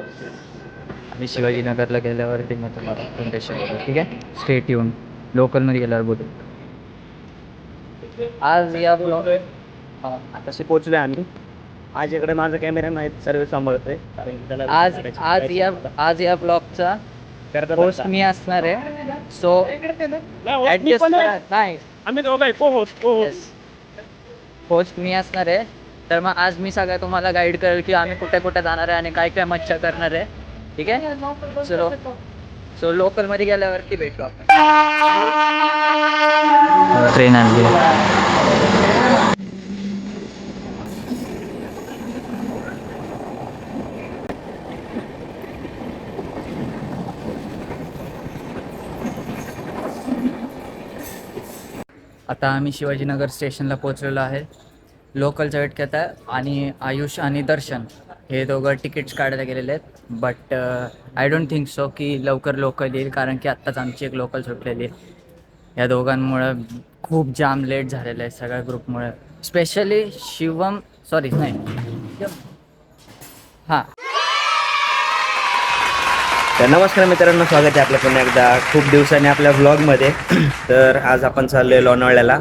आम्ही शिवाजीनगरला गेल्यावरती मग तुम्हाला कंटेशन करू, ठीक आहे. स्टेट येऊन लोकलमध्ये गेल्यावर बोलू. आज या ब्लॉग आताशी पोहोचलोय आम्ही. आज इकडे माझा कॅमेरा नाही सर्व सांभाळतोय आज या ब्लॉगचा होस्ट मी असणार आहे. सो ऍडजस्ट करा. नाही, आम्ही दोघं होस्ट मी असणार आहे. तर मग आज मी सगळं तुम्हाला गाईड करेल की आम्ही कुठे कुठे जाणार आहे आणि काय काय मच्छा करणार आहे, ठीक आहे. सो लोकलमध्ये गेल्यावरती भेटू आपण. ट्रेन आणली. आता आम्ही शिवाजीनगर स्टेशनला पोहोचलेलो आहे. लोकलचा वेट घेत आहे आणि आयुष आणि दर्शन हे दोघं तिकीट्स काढायला गेलेले आहेत. But I don't think so की लवकर लोकल येईल, कारण की आत्ताच आमची एक लोकल सुटलेली आहे. या दोघांमुळं खूप जाम लेट झालेलं आहे सगळ्या ग्रुपमुळे, स्पेशली शिवम. सॉरी नाही हां. तर नमस्कार मित्रांनो, स्वागत आहे आपलं पुन्हा एकदा खूप दिवसांनी आपल्या व्लॉगमध्ये. तर आज आपण चाललो आहे लोणावळ्याला.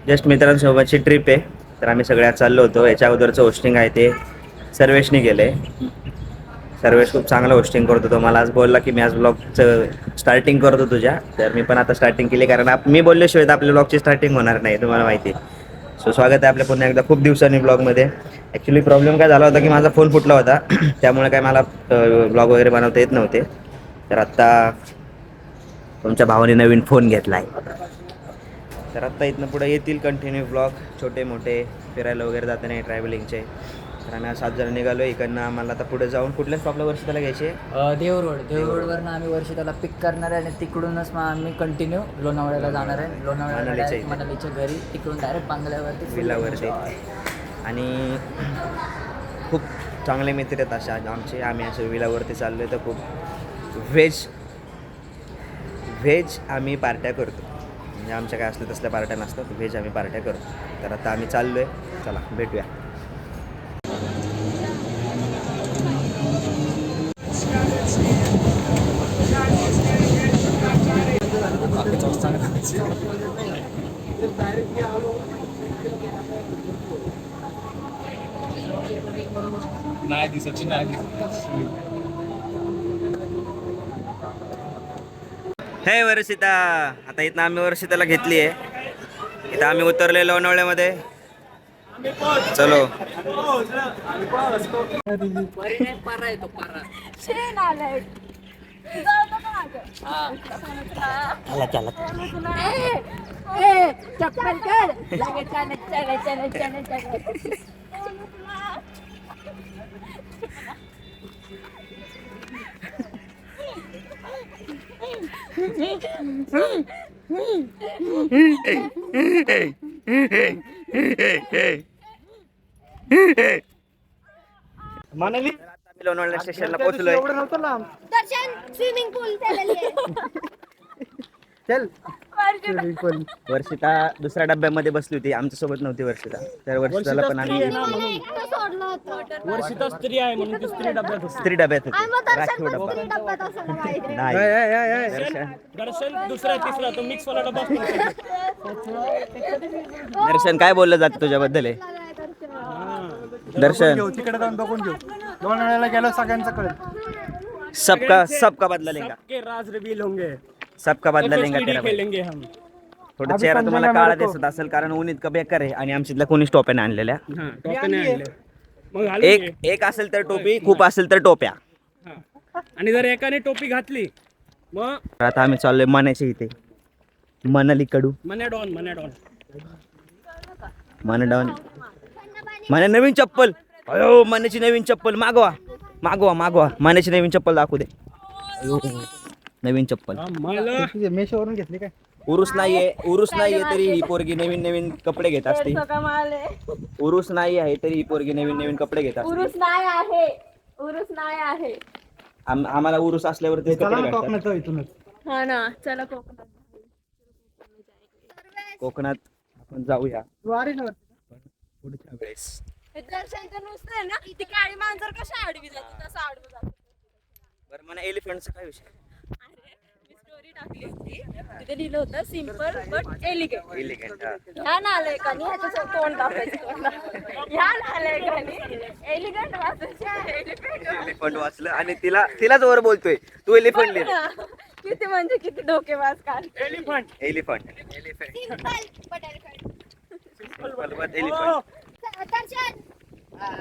जस्ट मित्रांसोबतची ट्रिप आहे. तर आम्ही सगळ्यात चाललो होतो. याच्या अगोदरचं होस्टिंग आहे ते सर्वेशने गेलं आहे. सर्वेश खूप चांगलं होस्टिंग करतो. तो मला आज बोलला की मी आज ब्लॉगचं स्टार्टिंग करतो तुझ्या. तर मी पण आता स्टार्टिंग केली, कारण मी बोलल्याशिवाय तर आपल्या ब्लॉगची स्टार्टिंग होणार नाही, तुम्हाला माहिती आहे. सो स्वागत आहे आपल्या पुन्हा एकदा खूप दिवसांनी ब्लॉगमध्ये. ॲक्च्युली प्रॉब्लेम काय झाला होता की माझा फोन फुटला होता. त्यामुळे काय मला ब्लॉग वगैरे बनवता येत नव्हते. तर आत्ता तुमच्या भावाने नवीन फोन घेतला आहे. तर आत्ता इथनं पुढे येतील कंटिन्यू ब्लॉग, छोटे मोठे फिरायला वगैरे जाते नाही ट्रॅव्हलिंगचे. तर आम्ही आज 7 जण निघालो. इकडनं आम्हाला आता पुढे जाऊन कुठल्या स्टॉपला वर्षाला घ्यायचे? देवरोडवरनं आम्ही वर्षिताला पिक करणार आहे आणि तिकडूनच मग आम्ही कंटिन्यू लोणावळ्याला जाणार आहे. लोणावळ्याला मनालीच्या घरी, तिकडून डायरेक्ट बांगल्यावरती विलावरती. आणि खूप चांगले मित्र आहेत अशा आमचे. आम्ही असं विलावरती चाललो आहे. तर खूप व्हेज आम्ही पार्ट्या करतो. म्हणजे आमच्या काय असल्या तसल्या पार्ट्या नसतात, व्हेज आम्ही पार्ट्या करतो. तर आता आम्ही चाललो आहे. चला भेटूया. नाही दिसत. हे वर्षिता, आता इथं आम्ही वर्षिताला घेतली आहे. इथं आम्ही उतरले लोणावळ्यामध्ये. चलो. मनाली आम्ही लोणावळा स्टेशनला पोहोचलोय. दर्शन स्विमिंग पूल चल. वर्षिता दुसऱ्या डब्यामध्ये बसली होती, आमच्यासोबत नव्हती वर्षिता. तर वर्षिताला पण आम्ही वर्षिता स्त्री आहे म्हणून ती स्त्री डब्यात असते. स्त्री डब्यात होती. राखीव डब्बा नाही. दर्शन दुसरा तिसरा तो मिक्स वाला डब्बा असतो. दर्शन काय बोललं जातं तुझ्याबद्दल आहे? दर्शन तिकडे जाऊन बघून घेऊ. लोणावळ्याला गेलो सगळ्यांचं कळेल. सबका बदला लेंगा. सबके राज रिवील होंगे. सबका बदला लेंगा तेरा भाई. खेलेंगे हम. थोडं चेहरा तुम्हाला काळा दिसत असेल, कारण ऊन इतकं बेकार आहे. आणि आमच्यातल्या कोणी टोप्याने आणलेल्या. हां, टोप्याने आणले. मग घालून एक असेल तर टोपी, खूप असेल तर टोप्या. हां. आणि जर एकाने टोपी घातली मग आता आम्ही चाललोय मनाच्या इथे, मनाली कडू. मनेडॉन मने नवीन चप्पल. अयो, मनाची नवीन चप्पल मागवा. मनाची नवीन चप्पल दाखवू दे. नवीन चप्पल मेशोवरून घेतली काय? उरूस नाहीये तरी ही पोरगी नवीन कपडे घेत असते. उरूस नाही आहे तरी ही पोरगी नवीन कपडे घेत असते. उरूस नाही आहे. आम्हाला उरूस असल्यावरती कपडे भेटतात. इथूनच. हा ना, चला कोकणात आपण जाऊया वारी ना. पुढच्या वेळेस. दर्शनचं नुसतं आहे ना, ती काळी मांजर कशा आडवी जाते तसं आडवं जातं. बरं मला एलिफंटचा काय विषय? स्टोरी टाकली होती तिथे लिहिलं होतं सिम्पल बट एलिगंट. एलिगंट हा. ह्या नालायकानी ह्याचं तोंड दाखवायचं. ह्या नालायकानी एलिगंट वाचायचं. एलिफंट वाचलं आणि तिलाच वर बोलतोय तू एलिफंट लिहिलं. किती म्हणजे किती धोकेबाज काल. एलिफंट. एलिफंट एलिफंट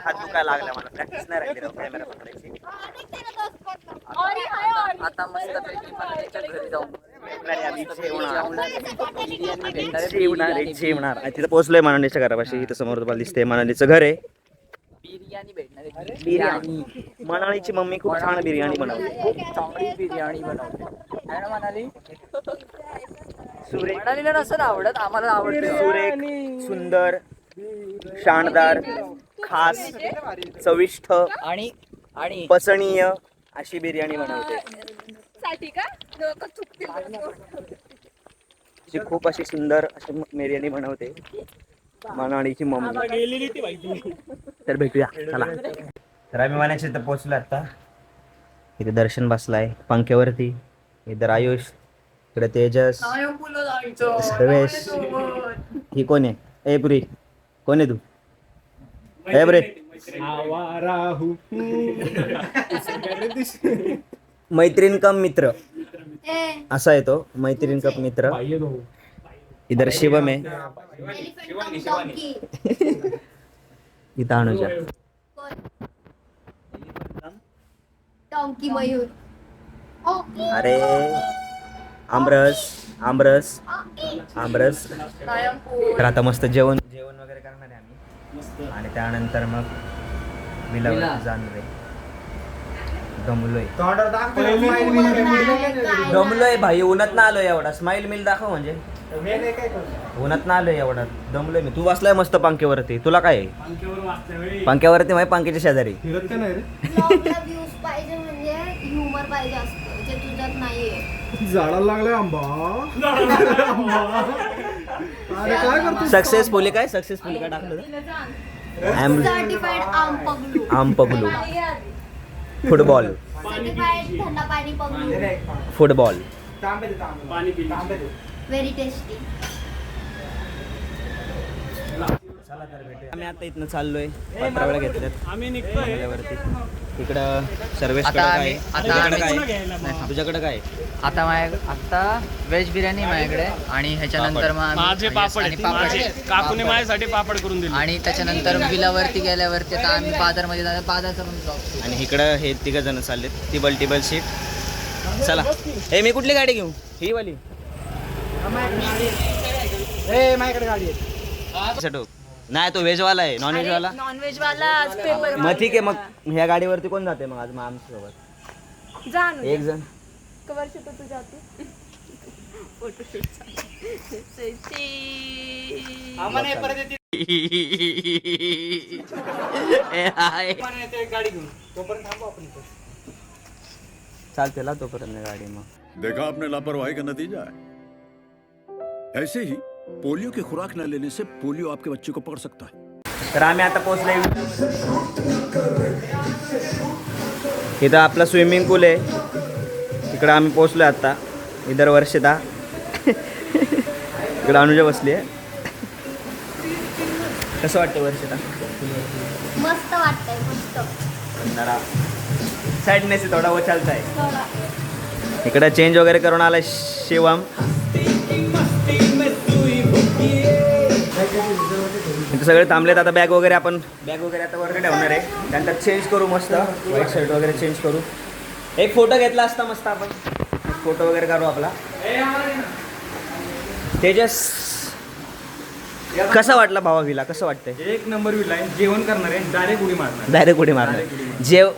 हात दुखायला लागला मला. प्रॅक्टिस नाही राहिली राव कॅमेरा पकडायची. आता मस्त घरी जाऊन जेवणार आणि तिथं पोहोचलोय माननीच्या घरापाशी. इथं समोर तुम्हाला दिसते माननीचं घर आहे. बिर्याणी भेटणार आहे. बिर्याणी मनालीची मम्मी खूप छान बिर्याणी बनवते. खूप चांगली बिर्याणी बनवते. काय ना म्हणाली? सुरेख म्हणालीला नसतं आवडत, आम्हाला आवडते. सुरेख सुंदर शानदार खास चविष्ट आणि आणि पचनीय अशी बिर्याणी बनवते. साठी का डोकं चुकतील. जी खूप अशी सुंदर अशी बिर्याणी बनवते मनालीची मम्मी. गेलेली ती बाई तुम्ही. तर भेटूया चला. तर आम्ही मानायचे इथं पोहोचलो आता. इथे दर्शन बसलाय पंख्यावरती. इधर आयुष, इकडे तेजस, सर्वेश. ही कोण आहे? ए पुरी कोण आहे तू? ए पुरी मैत्रीण कम मित्र असा आहे तो. मैत्रीण कम मित्र. इधर शिवम आहे. इथं अनुजा. टॉंकी मयूर. अरे आमरस आमरस आमरस. तर आता मस्त जेवण वगैरे करणार आहे आम्ही आणि त्यानंतर मग विलावरती जाणार आहे. दमलोय भाई. उन्हात ना आलोय एवढा. स्माइल मिल दाखव म्हणजे. उन्हात ना आलोय एवढा. दमलोय मी. तू बसलाय मस्त पंख्यावरती. तुला काय आहे? पंख्यावरती माहिती पंख्याच्या शेजारी. व्ह्यूज पाहिजे म्हणजे ह्युमर पाहिजे असतं जे तुझ्यात नाहीये. झाडाला लागलाय आंबा. अरे काय करतो? सक्सेसफुली काय टाकलं? सर्टिफाईड आम पगलू. आम पगलू. फुटबॉल सर्टिफाईड थंडा पाणी पगलू. फुटबॉल. पाणी पिली. Very tasty. आम्ही आता इथनं चाललोय. पत्रावळ्या घेतल्यात आम्ही निघतोय. वरती. इकडं सर्वेश आता आम्ही तुझ्याकडे काय? आता आता व्हेज बिर्याणी माझ्याकडे आणि ह्याच्यानंतर मग माझे पापड आणि आहेत. पापड माझे काकूने माझ्यासाठी पापड करून दिले. आणि त्याच्यानंतर बिलावरती गेल्यावरती आता आम्ही बाजारमध्ये जाणार. बाजारचा पण ब्लॉग. आणि इकडं हे 3 जण चाललेत. टिबल सीट. चला. हे मी कुठली गाडी घेऊ? ही वाली. माझ्याकडे गाडी आहे. सटो नाही तो व्हेज वाला आहे. नॉन व्हेज वाला. नॉनव्हेज वाला आज पेपर. मग ठीक आहे. मग ह्या गाडीवरती कोण जाते मग आज? मग आमच्यासोबत जाणू एक जण. कवर शिकतो तू जाते फोटोशूट. गाडी घेऊन तोपर्यंत थांबू आपण इथे. चालते ला तोपर्यंत गाडी. मग देखा आपने लापरवाही का नतीजा है। ऐसे ही पोलियो की खुराक न लेने से पोलियो आपके बच्चे को पकड़ सकता है। तर आम्ही आता पोहोचले. इथं आपला स्विमिंग पूल आहे. इकडं आम्ही पोहोचलो आता. इधर वर्षिता. इकडं अनुजा बसली आहे. कसं वाटतं वर्षिता? मस्त वाटतंय मस्त. जरा सॅडनेस आहे थोडा. व चालताय. थोडा. इकडं चेंज वगैरे करून आलाय शिवम. इथे सगळे थांबलेत. आता बॅग वगैरे आता वरती ठेवणार आहे. त्यानंतर चेंज करू मस्त. व्हाईट शर्ट वगैरे चेंज करू. एक फोटो घेतला असता मस्त आपण. फोटो वगैरे काढू आपला. तेजस कसा वाटला भावा? विला कसं वाटतंय? एक नंबर विला आहे. जेवण करणार आहे. डायरेक्ट उडी मारणार. डायरेक्ट उडी मारणार.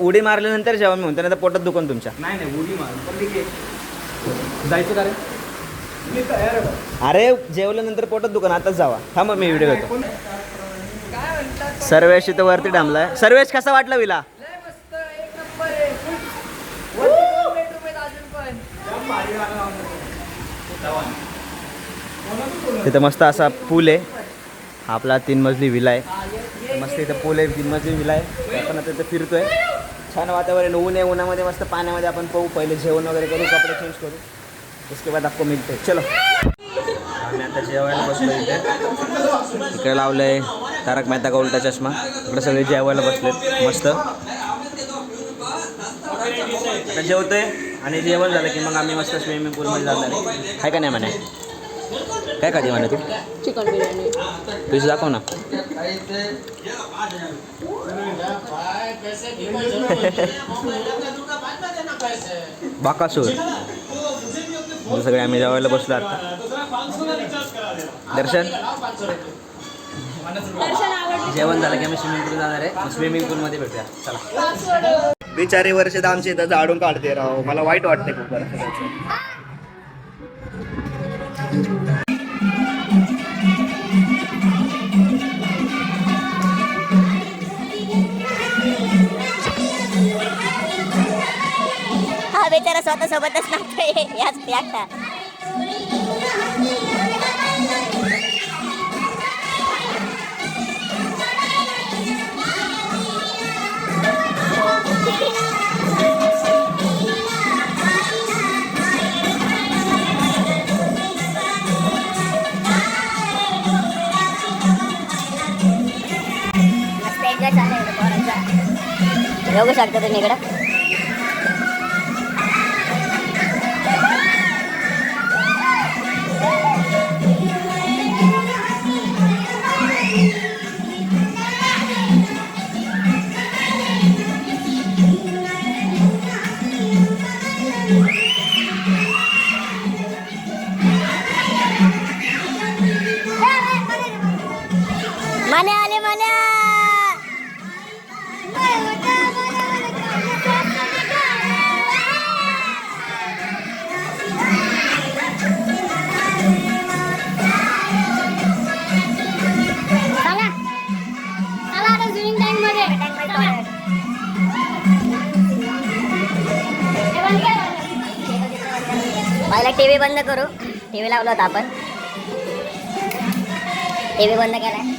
उडी मारल्यानंतर जेव्हा मी म्हणतो ना तर पोटात दुकान तुमच्या. नाही उडी मार. पण ठीक आहे. जायचं का रे? मी तयार आहे. अरे जेवल्यानंतर पोटात दुकान. आताच जावा. थांबा मी व्हिडिओ घेतो. सर्वेश इथं वरती डांबलाय. सर्वेश कसा वाटला विला? तिथं मस्त असा पूल आहे. आपला 3 मजली विला आहे. मस्त इथं पूल आहे, मजे विला आहे. आपण आता इथं फिरतोय. छान वातावरण, ऊन आहे. उन्हामध्ये मस्त पाण्यामध्ये आपण पाहू. पहिले जेवण वगैरे करू, कपडे चेंज करू. उसके बाद आपको मिळते. चलो आम्ही आता जेवायला बसलो इथे. इकडे लावलं आहे तारक मेहता का उलटा चष्मा. इकडे सगळे जेवायला बसलेत मस्त. आता जेवतोय आणि जेवण झालं की मग आम्ही मस्त स्विमिंग पूलमध्ये जाणार आहे. काय का नाही म्हणे? काय खाते म्हणे तू? चिकन बिर्याणी. तुझं दाखव ना. बाकासूर. सगळे आम्ही जेवायला बसलो आता. दर्शन जेवण झालं की आम्ही स्विमिंग पूल जाणार आहे. स्विमिंग पूलमध्ये भेटूया. चला. बिचारी वर्ष आमची इथं झाडून काढते राव. मला वाईट वाटते खूप वर्षाचं. हा बेचारा स्वतः सोबतच नाचतोय याच एकटा. बघू शकता तुम्ही इकडं. मने आले मने. पहिला टीव्ही बंद करू. टीव्ही लावला होता आपण. टीव्ही बंद केलाय.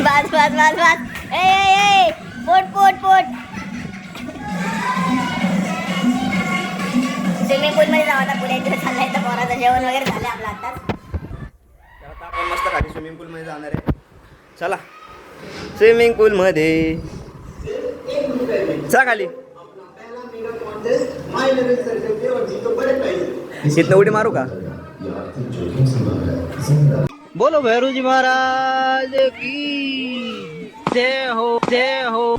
बस बस बस बस. ए पोट पोट पोट. स्विमिंग पूल मध्ये जाऊ आता. पुढे इकडे चाललंय तर पोराचं जेवण वगैरे झालं आपलं आताच. आता आपण मस्त खाली स्विमिंग पूल मध्ये जाणार आहे. चला स्विमिंग पूल मध्ये जा खाली. इथनं उडी मारू का? बोलो भैरूजी महाराज की जय हो जय हो.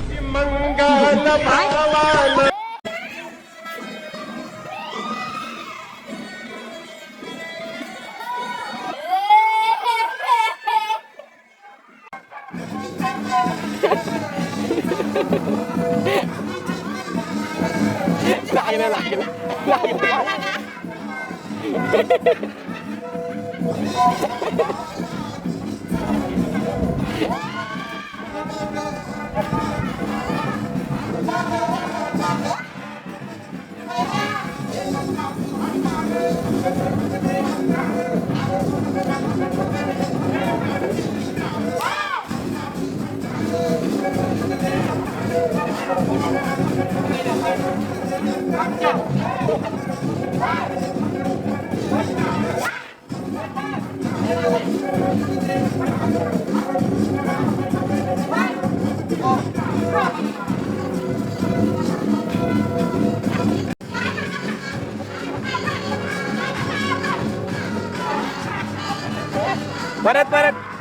परत परत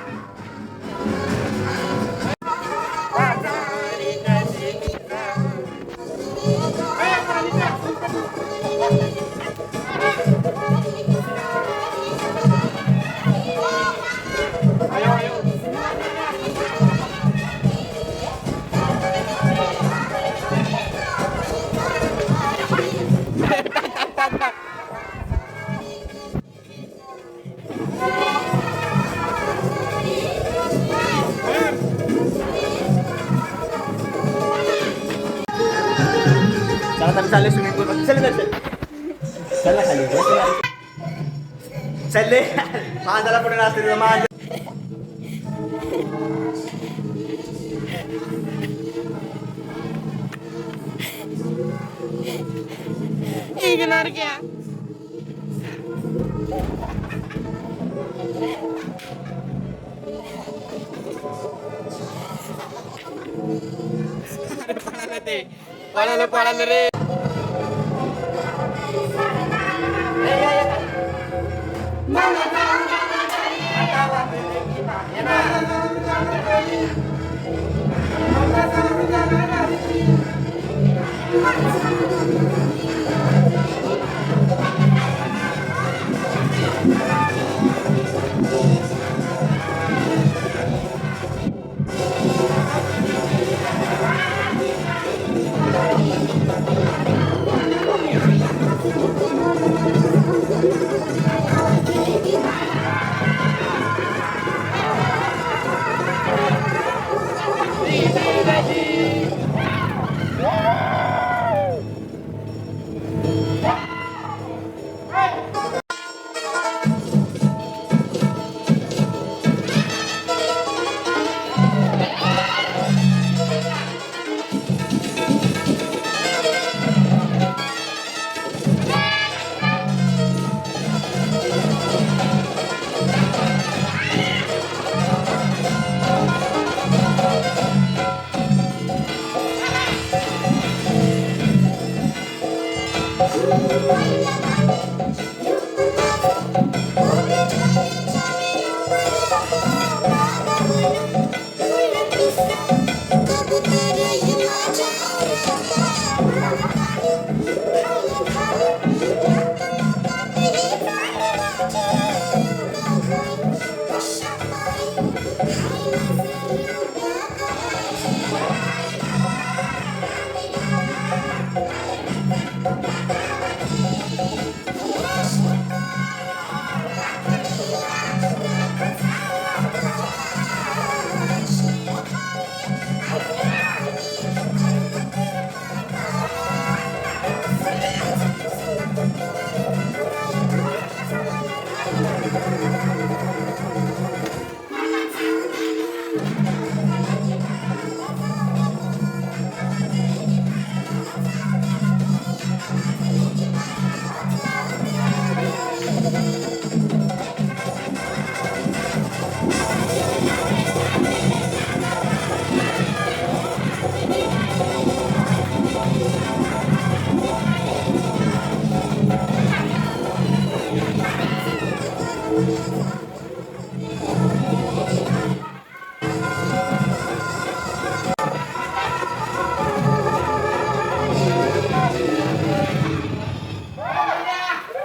चला चालले स्विमिंग पूल चल चल खाली चालले मांजाला पुढे असते मांज पळालं रे कबूतर ये माझ्या